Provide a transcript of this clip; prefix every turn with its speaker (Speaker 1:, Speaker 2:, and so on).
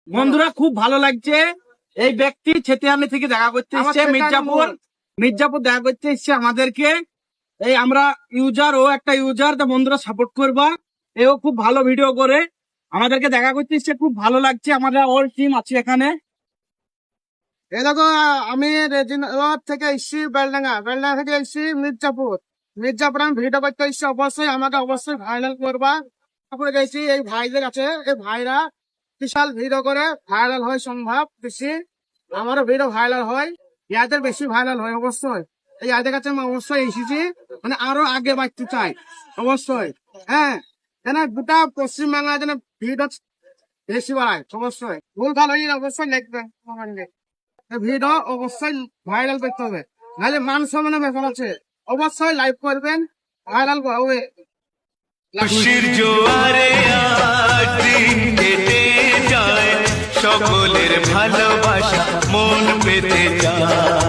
Speaker 1: বন্ধুরা খুব ভালো লাগছে। এই ব্যক্তি ছেতিয়ানি থেকে দেখা করতে এসছে, মির্জাপুর দেখা করতে এসছে আমাদেরকে। এই আমরা ইউজার, ও একটা ইউজার, তো বন্ধুরা সাপোর্ট করবা। এও খুব ভালো ভিডিও করে আমাদেরকে দেখা করতে এসছে, খুব ভালো লাগছে। আমরা অল টিম আছি এখানে।
Speaker 2: এই দেখো, আমি রেজিনগর থেকে এসছি, বেলডাঙ্গা থেকে এসছি মির্জাপুর। আমি ভিডিও করতে এসছি, অবশ্যই আমাকে অবশ্যই ভাইরাল করবা। তারপরে গেছি এই ভাইদের কাছে, এই ভাইরা বিশাল ভিডিও করে ভাইরাল হয় সম্ভব বেশি। আমারও ভিডিও ভাইরাল হয়, ইয়াদের বেশি ভাইরাল হয় অবশ্যই। এই ইয়াদের কাছে আমি অবশ্যই এসেছি, মানে আরো আগে বাড়তে চাই অবশ্যই। হ্যাঁ, যেন গোটা পশ্চিমবাংলায় যেন ভিডিও বেশি বাড়ায় অবশ্যই। ভুল ভালো অবশ্যই লিখবেন কমেন্টে। ভিডিও অবশ্যই ভাইরাল করতে হবে, নাহলে মান সম্মানের ব্যাপার আছে। অবশ্যই লাইভ করবেন, ভাইরাল হবে।
Speaker 3: খুশির জোয়ারে আজ দিন কেটে যায়, সকলের ভালোবাসা মন পেতে যায়।